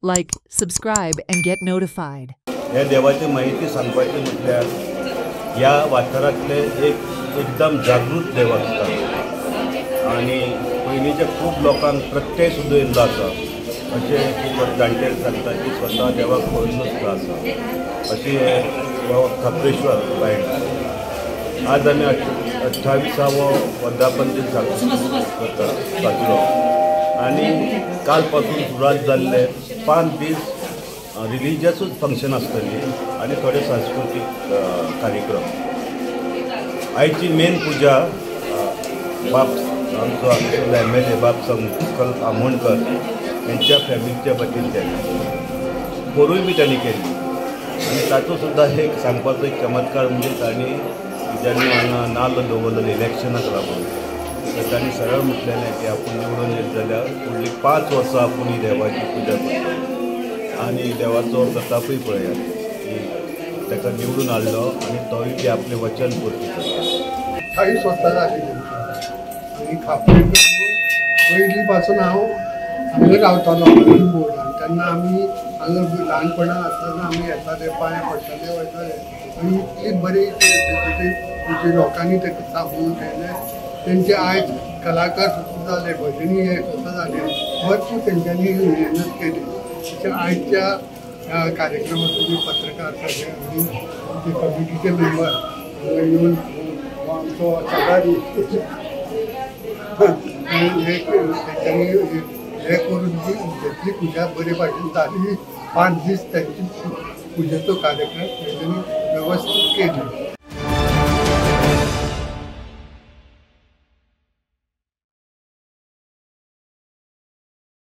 Like, subscribe, and get notified. ह्या देवाची माहिती सांगपाची म्हटल्यार ह्या वाठारांतले एकदम जागृत देव आसता आनी पयलींच्या खूब लोकांक प्रत्यय सुद्दां येयल्लो आसा अशें खूब जाणटे सांगता की स्वता देवाक पळोवन नासता आसा अशी खापरेश्वर बायण आज आमी 28वो वर्धापन दीस साजरो आनी काल पासून सुरवात जाल्ले 5 दीस रिलीजियसूच फंक्शन आसतली आनी थोडे सांस्कृतीक कार्यक्रम। आयची मेन पुजा बाब आमचो MLA बाब संकल आमोणकर यांच्या फॅमिलीच्या वतीन केली, पोरूय बी तांणी केली आनी तातूंत सुद्दां एक सांगपाचो एक चमत्कार म्हणजे तांणी ज्यांनी हांगा नाल्ल दवरलेले इलेक्शनाक लागून तर तांणी सरळ म्हटलेलें की आपूण निवडून येत जाल्यार फुडलीं 5 वर्सां आपूण ही देवाची पुजा करता आनी देवाचो प्रतापूय पळयात की ताका निवडून हाडलो आनी तोय बी आपलें वचन पुर्ती करता। काही स्वता जाली आनी खापरेश्वर पयलीं पासून हांव हांगा रावतालो बोर्डान तेन्ना आमी हांगा ल्हानपणां आसतना आमी येताले पांय पडटाले वयताले आनी इतली बरी तुजे लोकांनी ताका सांगून ठेवलें। तेंचे आयज कलाकार सुद्दां जाले, भजनी हे सुद्दां जाले, भरपूर तेंच्यांनी मेहनत केली। अशा आयच्या कार्यक्रमात तुम्ही पत्रकार सगळे आणि आमचे कमिटीचे मेंबर हांगा येवन आमचो सकाळी तेंच्यांनी हे करून ती घेतली पुजा बरे भाशेन जाली। 5 दीस त्यांची पुजेचो कार्यक्रम तेंच्यांनी वेवस्थीत केली।